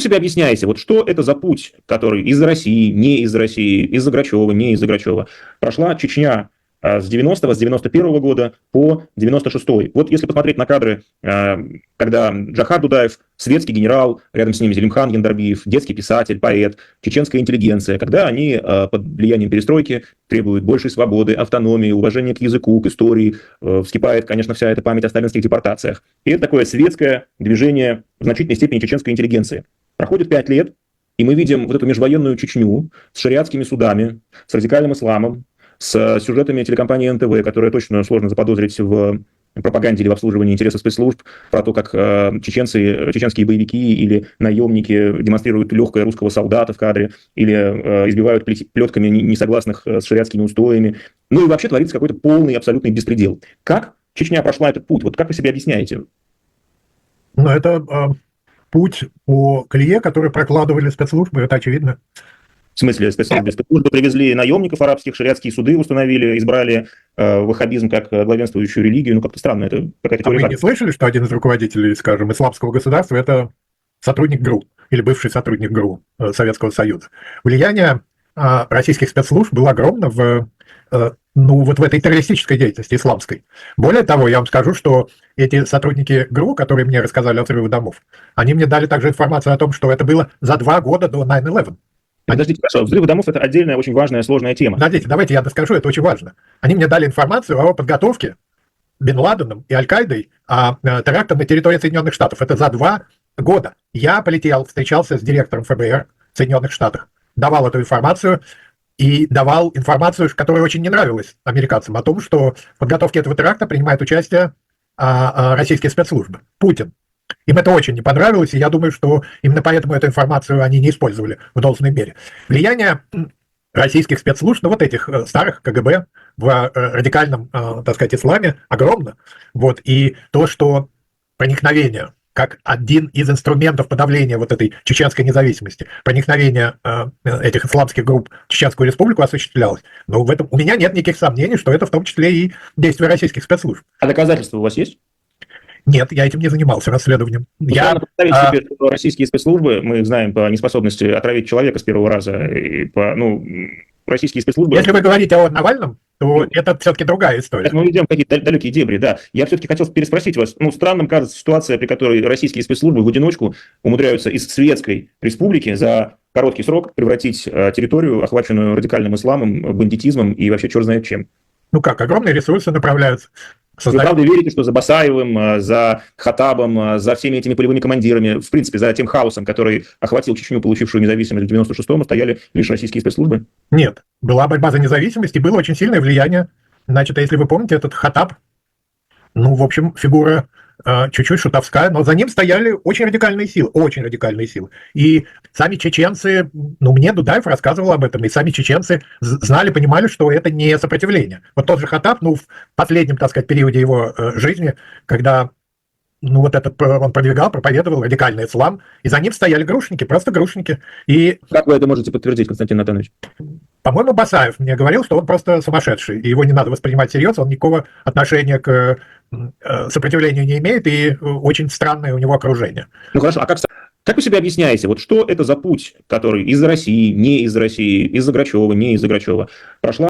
вы себе объясняете, вот что это за путь, который из России, не из России, из-за Грачева, не из-за Грачева, прошла Чечня с 90-го, с 91-го года по 96-й. Вот если посмотреть на кадры, когда Джохар Дудаев, светский генерал, рядом с ним Зелимхан Яндарбиев, детский писатель, поэт, чеченская интеллигенция, когда они под влиянием перестройки требуют большей свободы, автономии, уважения к языку, к истории, вскипает, конечно, вся эта память о сталинских депортациях. И это такое светское движение в значительной степени чеченской интеллигенции. Проходит 5 лет, и мы видим вот эту межвоенную Чечню с шариатскими судами, с радикальным исламом, с сюжетами телекомпании НТВ, которые точно сложно заподозрить в пропаганде или в обслуживании интересов спецслужб, про то, как чеченские боевики или наемники демонстрируют легкое русского солдата в кадре, или избивают плетками несогласных с шариатскими устоями. Ну и вообще творится какой-то полный, абсолютный беспредел. Как Чечня прошла этот путь? Вот как вы себе объясняете? Ну, это путь по колее, который прокладывали спецслужбы, это очевидно. В смысле спецслужбы? Спецслужбы привезли наемников арабских, шариатские суды установили, избрали ваххабизм как главенствующую религию. Ну, как-то странно, это какая-то теория. А вы не слышали, что один из руководителей, скажем, исламского государства – это сотрудник ГРУ или бывший сотрудник ГРУ Советского Союза? Влияние российских спецслужб было огромно вот в этой террористической деятельности исламской. Более того, я вам скажу, что эти сотрудники ГРУ, которые мне рассказали о взрыве домов, они мне дали также информацию о том, что это было за 2 года до 9/11. Подождите, хорошо, взрывы домов – это отдельная, очень важная, сложная тема. Подождите, давайте я доскажу, это очень важно. Они мне дали информацию о подготовке Бен Ладеном и Аль-Каидой терактов на территории Соединенных Штатов. Это за 2 года. Я полетел, встречался с директором ФБР в Соединенных Штатах, давал эту информацию и давал информацию, которая очень не нравилась американцам, о том, что в подготовке этого теракта принимает участие российские спецслужбы. Путин. Им это очень не понравилось, и я думаю, что именно поэтому эту информацию они не использовали в должной мере. Влияние российских спецслужб, вот этих старых КГБ в радикальном, так сказать, исламе огромно. Вот. И то, что проникновение, как один из инструментов подавления вот этой чеченской независимости, проникновение этих исламских групп в Чеченскую республику осуществлялось, но в этом у меня нет никаких сомнений, что это в том числе и действия российских спецслужб. А доказательства у вас есть? Нет, я этим не занимался расследованием. Странно представить себе, что российские спецслужбы, мы их знаем по неспособности отравить человека с первого раза, и российские спецслужбы... Если вы говорите о Навальном, то это все-таки другая история. Мы идем в какие-то далекие дебри, да. Я все-таки хотел переспросить вас. Странным кажется ситуация, при которой российские спецслужбы в одиночку умудряются из светской республики за короткий срок превратить территорию, охваченную радикальным исламом, бандитизмом и вообще черт знает чем. Ну как, огромные ресурсы направляются. Вы правда верите, что за Басаевым, за Хаттабом, за всеми этими полевыми командирами, в принципе, за тем хаосом, который охватил Чечню, получившую независимость в 96-м, стояли лишь российские спецслужбы? Нет. Была борьба за независимость, и было очень сильное влияние. Значит, если вы помните, этот Хаттаб, в общем, фигура чуть-чуть шутовская, но за ним стояли очень радикальные силы, очень радикальные силы. И сами чеченцы, мне Дудаев рассказывал об этом, и сами чеченцы знали, понимали, что это не сопротивление. Вот тот же Хаттаб, в последнем, так сказать, периоде его жизни, когда он продвигал, проповедовал радикальный ислам, и за ним стояли грушники, просто грушники. И как вы это можете подтвердить, Константин Натанович? По-моему, Басаев мне говорил, что он просто сумасшедший, и его не надо воспринимать всерьез, он никакого отношения к сопротивлению не имеет, и очень странное у него окружение. Хорошо, а как вы себе объясняете, вот что это за путь, который из России, не из России, из-за Грачева, не из-за Грачева, прошла